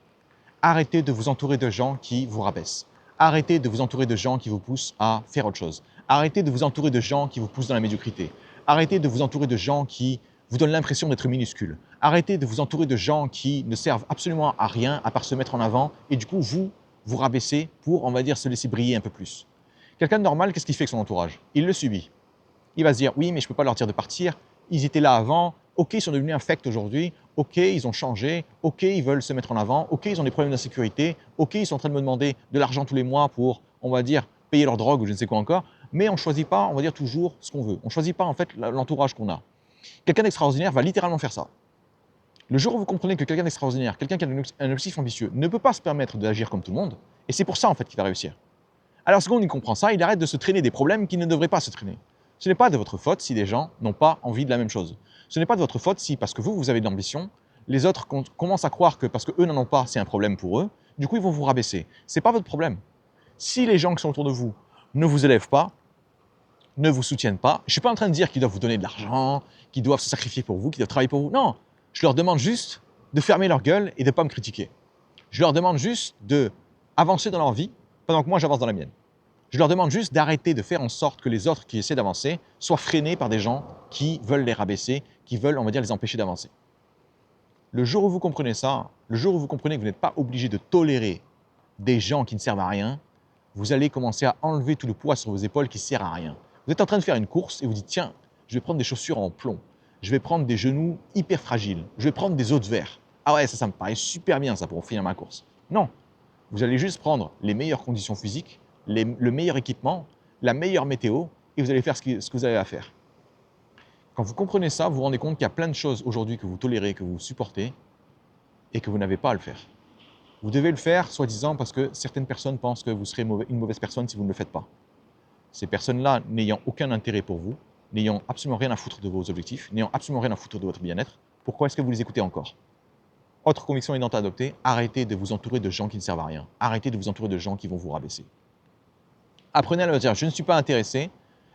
Arrêtez de vous entourer de gens qui vous rabaissent. Arrêtez de vous entourer de gens qui vous poussent à faire autre chose. Arrêtez de vous entourer de gens qui vous poussent dans la médiocrité. Arrêtez de vous entourer de gens qui vous donnent l'impression d'être minuscules. Arrêtez de vous entourer de gens qui ne servent absolument à rien à part se mettre en avant et du coup vous rabaisser pour, on va dire, se laisser briller un peu plus. Quelqu'un de normal, qu'est-ce qu'il fait avec son entourage? Il le subit. Il va se dire, oui, mais je ne peux pas leur dire de partir, ils étaient là avant, ok, ils sont devenus infects aujourd'hui, ok, ils ont changé, ok, ils veulent se mettre en avant, ok, ils ont des problèmes d'insécurité, ok, ils sont en train de me demander de l'argent tous les mois pour, on va dire, payer leur drogue ou je ne sais quoi encore, mais on ne choisit pas, on va dire, toujours ce qu'on veut. On ne choisit pas, en fait, l'entourage qu'on a. Quelqu'un d'extraordinaire va littéralement faire ça. Le jour où vous comprenez que quelqu'un d'extraordinaire, quelqu'un qui a un objectif ambitieux, ne peut pas se permettre d'agir comme tout le monde, et c'est pour ça, en fait, qu'il va réussir. Alors, seconde, il comprend ça, il arrête de se traîner des problèmes qui ne devraient pas se traîner. Ce n'est pas de votre faute si des gens n'ont pas envie de la même chose. Ce n'est pas de votre faute si, parce que vous avez de l'ambition, les autres commencent à croire que parce qu'eux n'en ont pas, c'est un problème pour eux, du coup, ils vont vous rabaisser. Ce n'est pas votre problème. Si les gens qui sont autour de vous ne vous élèvent pas, ne vous soutiennent pas, je ne suis pas en train de dire qu'ils doivent vous donner de l'argent, qu'ils doivent se sacrifier pour vous, qu'ils doivent travailler pour vous. Non, je leur demande juste de fermer leur gueule et de ne pas me critiquer. Je leur demande juste d'avancer dans leur vie pendant que moi j'avance dans la mienne. Je leur demande juste d'arrêter de faire en sorte que les autres qui essaient d'avancer soient freinés par des gens qui veulent les rabaisser, qui veulent, on va dire, les empêcher d'avancer. Le jour où vous comprenez ça, le jour où vous comprenez que vous n'êtes pas obligé de tolérer des gens qui ne servent à rien, vous allez commencer à enlever tout le poids sur vos épaules qui ne sert à rien. Vous êtes en train de faire une course et vous dites, tiens, je vais prendre des chaussures en plomb, je vais prendre des genoux hyper fragiles, je vais prendre des os de verre. Ah ouais, ça me paraît super bien ça pour finir ma course. Non, vous allez juste prendre les meilleures conditions physiques, le meilleur équipement, la meilleure météo, et vous allez faire ce que vous avez à faire. Quand vous comprenez ça, vous vous rendez compte qu'il y a plein de choses aujourd'hui que vous tolérez, que vous supportez, et que vous n'avez pas à le faire. Vous devez le faire, soi-disant, parce que certaines personnes pensent que vous serez une mauvaise personne si vous ne le faites pas. Ces personnes-là, n'ayant aucun intérêt pour vous, n'ayant absolument rien à foutre de vos objectifs, n'ayant absolument rien à foutre de votre bien-être, pourquoi est-ce que vous les écoutez encore? Autre conviction aidante à adopter, arrêtez de vous entourer de gens qui ne servent à rien. Arrêtez de vous entourer de gens qui vont vous rabaisser. Apprenez à leur dire, je ne suis pas intéressé.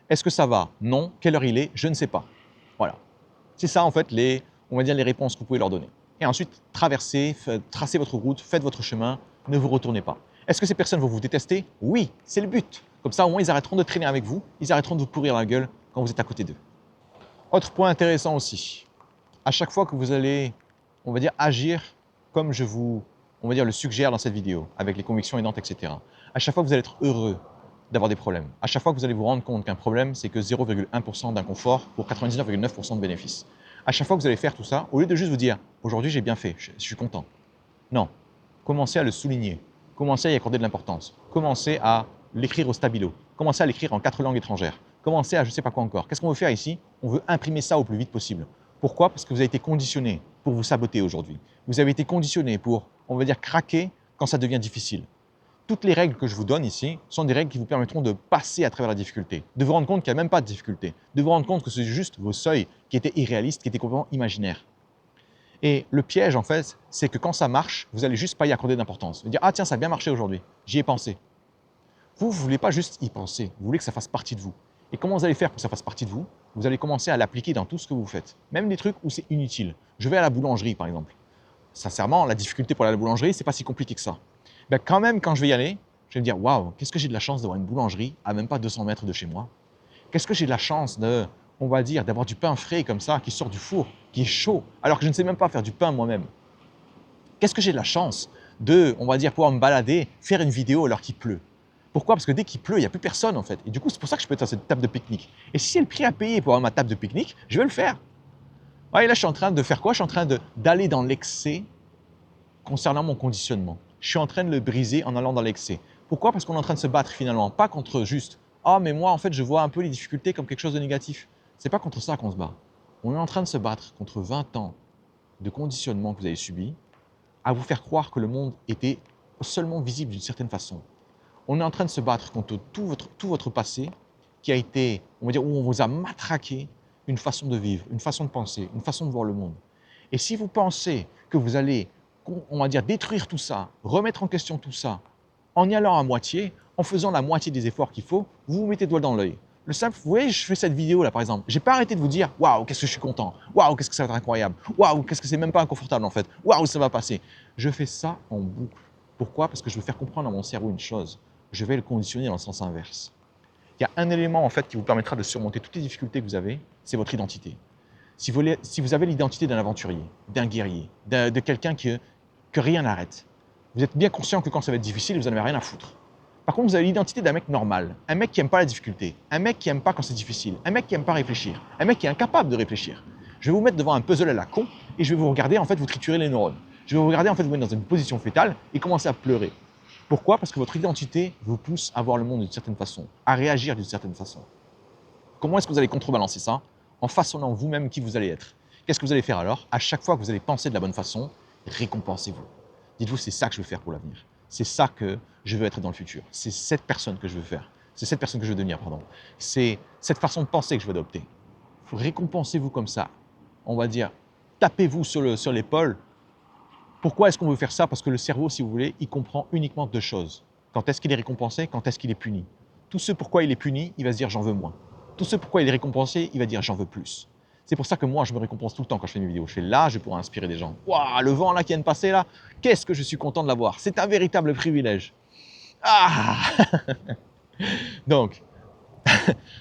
Est-ce que ça va? Non. Quelle heure il est? Je ne sais pas. Voilà. C'est ça, en fait, on va dire les réponses que vous pouvez leur donner. Et ensuite, traversez, tracez votre route, faites votre chemin, ne vous retournez pas. Est-ce que ces personnes vont vous détester? Oui, c'est le but. Comme ça, au moins, ils arrêteront de traîner avec vous, ils arrêteront de vous pourrir la gueule quand vous êtes à côté d'eux. Autre point intéressant aussi, à chaque fois que vous allez, on va dire, agir comme on va dire, le suggère dans cette vidéo, avec les convictions aidantes, etc., à chaque fois que vous allez être heureux d'avoir des problèmes, à chaque fois que vous allez vous rendre compte qu'un problème, c'est que 0,1% d'inconfort pour 99,9% de bénéfices. À chaque fois que vous allez faire tout ça, au lieu de juste vous dire « aujourd'hui j'ai bien fait, je suis content », non, commencez à le souligner, commencez à y accorder de l'importance, commencez à l'écrire au stabilo, commencez à l'écrire en 4 langues étrangères, commencez à je ne sais pas quoi encore. Qu'est-ce qu'on veut faire ici? On veut imprimer ça au plus vite possible. Pourquoi? Parce que vous avez été conditionné pour vous saboter aujourd'hui. Vous avez été conditionné pour, on va dire, craquer quand ça devient difficile. Toutes les règles que je vous donne ici sont des règles qui vous permettront de passer à travers la difficulté, de vous rendre compte qu'il n'y a même pas de difficulté, de vous rendre compte que c'est juste vos seuils qui étaient irréalistes, qui étaient complètement imaginaires. Et le piège, en fait, c'est que quand ça marche, vous allez juste pas y accorder d'importance. Vous dire, ah tiens, ça a bien marché aujourd'hui, j'y ai pensé. Vous ne voulez pas juste y penser, vous voulez que ça fasse partie de vous. Et comment vous allez faire pour que ça fasse partie de vous? Vous allez commencer à l'appliquer dans tout ce que vous faites, même des trucs où c'est inutile. Je vais à la boulangerie, par exemple. Sincèrement, la difficulté pour aller à la boulangerie, c'est pas si compliqué que ça. Ben, quand même, quand je vais y aller, je vais me dire, waouh, qu'est-ce que j'ai de la chance d'avoir une boulangerie à même pas 200 mètres de chez moi. Qu'est-ce que j'ai de la chance on va dire, d'avoir du pain frais comme ça, qui sort du four, qui est chaud, alors que je ne sais même pas faire du pain moi-même. Qu'est-ce que j'ai de la chance de, on va dire, pouvoir me balader, faire une vidéo alors qu'il pleut. Pourquoi? Parce que dès qu'il pleut, il n'y a plus personne en fait. Et du coup, c'est pour ça que je peux être à cette table de pique-nique. Et si c'est le prix à payer pour avoir ma table de pique-nique, je vais le faire. Ouais, et là, je suis en train de faire quoi? Je suis en train d'aller dans l'excès concernant mon conditionnement. Je suis en train de le briser en allant dans l'excès. Pourquoi? Parce qu'on est en train de se battre finalement, pas contre juste «Ah, mais moi, en fait, je vois un peu les difficultés comme quelque chose de négatif». C'est pas contre ça qu'on se bat. On est en train de se battre contre 20 ans de conditionnement que vous avez subi, à vous faire croire que le monde était seulement visible d'une certaine façon. On est en train de se battre contre tout votre passé qui a été, on va dire, où on vous a matraqué une façon de vivre, une façon de penser, une façon de voir le monde. Et si vous pensez que vous allez, on va dire, détruire tout ça, remettre en question tout ça, en y allant à moitié, en faisant la moitié des efforts qu'il faut, vous vous mettez le doigt dans l'œil. Le simple, vous voyez, je fais cette vidéo là par exemple. J'ai pas arrêté de vous dire waouh, qu'est-ce que je suis content. Waouh, qu'est-ce que ça va être incroyable. Waouh, qu'est-ce que c'est même pas inconfortable en fait. Waouh, ça va passer. Je fais ça en boucle. Pourquoi? Parce que je veux faire comprendre à mon cerveau une chose. Je vais le conditionner dans le sens inverse. Il y a un élément en fait qui vous permettra de surmonter toutes les difficultés que vous avez, c'est votre identité. Si vous avez l'identité d'un aventurier, d'un guerrier, de quelqu'un que rien n'arrête, vous êtes bien conscient que quand ça va être difficile, vous n'en avez rien à foutre. Par contre, vous avez l'identité d'un mec normal, un mec qui n'aime pas la difficulté, un mec qui n'aime pas quand c'est difficile, un mec qui n'aime pas réfléchir, un mec qui est incapable de réfléchir. Je vais vous mettre devant un puzzle à la con et je vais vous regarder en fait vous triturer les neurones. Je vais vous regarder en fait vous mettre dans une position fétale et commencer à pleurer. Pourquoi? Parce que votre identité vous pousse à voir le monde d'une certaine façon, à réagir d'une certaine façon. Comment est-ce que vous allez contrebalancer ça? En façonnant vous-même qui vous allez être. Qu'est-ce que vous allez faire alors? À chaque fois que vous allez penser de la bonne façon, récompensez-vous. Dites-vous, c'est ça que je veux faire pour l'avenir. C'est ça que je veux être dans le futur. C'est cette personne que je veux faire. C'est cette personne que je veux devenir, pardon. C'est cette façon de penser que je veux adopter. Récompensez-vous comme ça. On va dire, tapez-vous sur l'épaule. Pourquoi est-ce qu'on veut faire ça? Parce que le cerveau, si vous voulez, il comprend uniquement deux choses. Quand est-ce qu'il est récompensé? Quand est-ce qu'il est puni? Tout ce pourquoi il est puni, il va se dire j'en veux moins. Tout ce pourquoi il est récompensé, il va dire j'en veux plus. C'est pour ça que moi, je me récompense tout le temps quand je fais mes vidéos. Je fais là, je pourrais inspirer des gens. Waouh, le vent là qui vient de passer là, qu'est-ce que je suis content de l'avoir. C'est un véritable privilège. Ah Donc,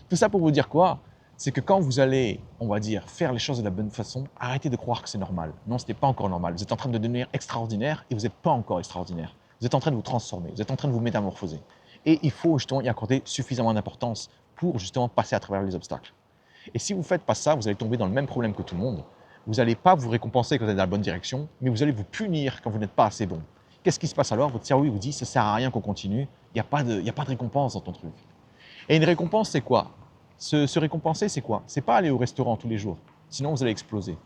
tout ça pour vous dire quoi? C'est que quand vous allez, on va dire, faire les choses de la bonne façon, arrêtez de croire que c'est normal. Non, ce n'est pas encore normal. Vous êtes en train de devenir extraordinaire et vous n'êtes pas encore extraordinaire. Vous êtes en train de vous transformer, vous êtes en train de vous métamorphoser. Et il faut justement y accorder suffisamment d'importance pour justement passer à travers les obstacles. Et si vous ne faites pas ça, vous allez tomber dans le même problème que tout le monde. Vous n'allez pas vous récompenser quand vous êtes dans la bonne direction, mais vous allez vous punir quand vous n'êtes pas assez bon. Qu'est-ce qui se passe alors? Votre cerveau vous dit, ça ne sert à rien qu'on continue, il n'y a pas de récompense dans ton truc. Et une récompense, c'est quoi? Se récompenser, c'est quoi? C'est pas aller au restaurant tous les jours, sinon vous allez exploser.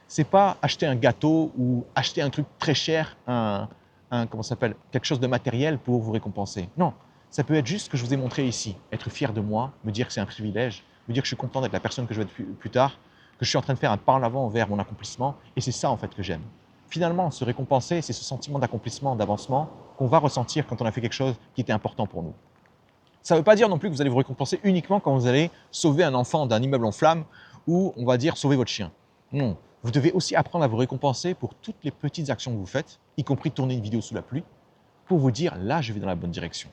C'est pas acheter un gâteau ou acheter un truc très cher, comment ça s'appelle, quelque chose de matériel pour vous récompenser. Non, ça peut être juste ce que je vous ai montré ici, être fier de moi, me dire que c'est un privilège, me dire que je suis content d'être la personne que je vais être plus tard, que je suis en train de faire un pas en avant vers mon accomplissement, et c'est ça en fait que j'aime. Finalement, se récompenser, c'est ce sentiment d'accomplissement, d'avancement qu'on va ressentir quand on a fait quelque chose qui était important pour nous. Ça ne veut pas dire non plus que vous allez vous récompenser uniquement quand vous allez sauver un enfant d'un immeuble en flammes ou, on va dire, sauver votre chien. Non, vous devez aussi apprendre à vous récompenser pour toutes les petites actions que vous faites, y compris tourner une vidéo sous la pluie, pour vous dire, là, je vais dans la bonne direction.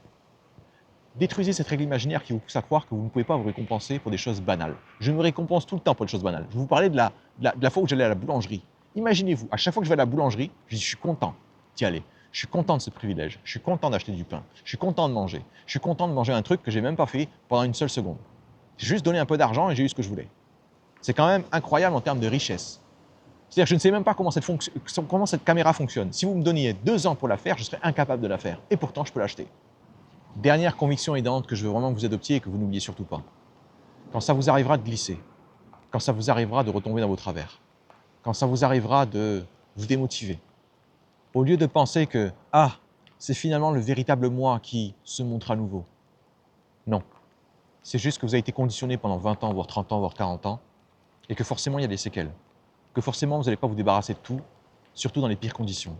Détruisez cette règle imaginaire qui vous pousse à croire que vous ne pouvez pas vous récompenser pour des choses banales. Je me récompense tout le temps pour des choses banales. Je vous parlais de la fois où j'allais à la boulangerie. Imaginez-vous, à chaque fois que je vais à la boulangerie, je suis content d'y aller. Je suis content de ce privilège. Je suis content d'acheter du pain. Je suis content de manger. Je suis content de manger un truc que j'ai même pas fait pendant une seule seconde. J'ai juste donné un peu d'argent et j'ai eu ce que je voulais. C'est quand même incroyable en termes de richesse. C'est-à-dire que je ne sais même pas comment cette caméra fonctionne. Si vous me donniez 2 ans pour la faire, je serais incapable de la faire. Et pourtant, je peux l'acheter. Dernière conviction aidante que je veux vraiment que vous adoptiez et que vous n'oubliez surtout pas. Quand ça vous arrivera de glisser, quand ça vous arrivera de retomber dans vos travers, quand ça vous arrivera de vous démotiver, au lieu de penser que « Ah, c'est finalement le véritable moi qui se montre à nouveau ». Non. C'est juste que vous avez été conditionné pendant 20 ans, voire 30 ans, voire 40 ans, et que forcément il y a des séquelles. Que forcément vous n'allez pas vous débarrasser de tout, surtout dans les pires conditions.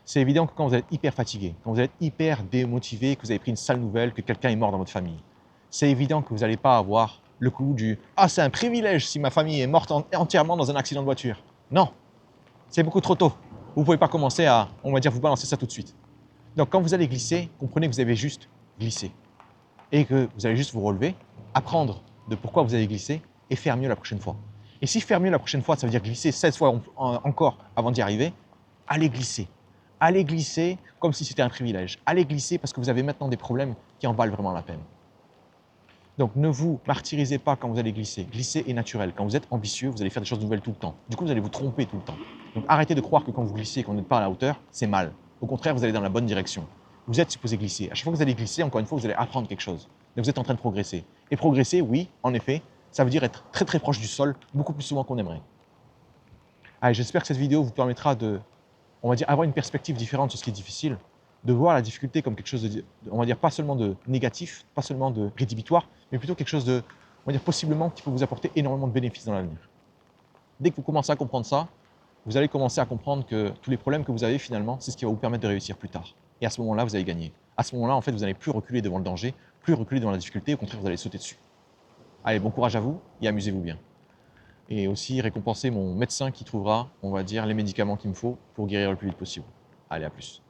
C'est évident que quand vous êtes hyper fatigué, quand vous êtes hyper démotivé, que vous avez pris une sale nouvelle, que quelqu'un est mort dans votre famille, c'est évident que vous n'allez pas avoir le coup du « Ah, c'est un privilège si ma famille est morte entièrement dans un accident de voiture ». Non, c'est beaucoup trop tôt. Vous ne pouvez pas commencer à, on va dire, vous balancer ça tout de suite. Donc quand vous allez glisser, comprenez que vous avez juste glissé. Et que vous allez juste vous relever, apprendre de pourquoi vous avez glissé et faire mieux la prochaine fois. Et si faire mieux la prochaine fois, ça veut dire glisser 16 fois encore avant d'y arriver, allez glisser. Allez glisser comme si c'était un privilège. Allez glisser parce que vous avez maintenant des problèmes qui en valent vraiment la peine. Donc ne vous martyrisez pas quand vous allez glisser. Glisser est naturel. Quand vous êtes ambitieux, vous allez faire des choses nouvelles tout le temps. Du coup, vous allez vous tromper tout le temps. Donc arrêtez de croire que quand vous glissez et qu'on n'êtes pas à la hauteur, c'est mal. Au contraire, vous allez dans la bonne direction. Vous êtes supposé glisser. À chaque fois que vous allez glisser, encore une fois, vous allez apprendre quelque chose. Donc vous êtes en train de progresser. Et progresser, oui, en effet, ça veut dire être très très proche du sol, beaucoup plus souvent qu'on aimerait. Allez, j'espère que cette vidéo vous permettra de, on va dire, avoir une perspective différente sur ce qui est difficile, de voir la difficulté comme quelque chose de, on va dire, pas seulement de négatif, pas seulement de rédhibitoire, mais plutôt quelque chose de, on va dire, possiblement qui peut vous apporter énormément de bénéfices dans l'avenir. Dès que vous commencez à comprendre ça, vous allez commencer à comprendre que tous les problèmes que vous avez finalement, c'est ce qui va vous permettre de réussir plus tard. Et à ce moment-là, vous allez gagner. À ce moment-là, en fait, vous n'allez plus reculer devant le danger, plus reculer devant la difficulté, au contraire, vous allez sauter dessus. Allez, bon courage à vous et amusez-vous bien. Et aussi récompenser mon médecin qui trouvera, on va dire, les médicaments qu'il me faut pour guérir le plus vite possible. Allez, à plus.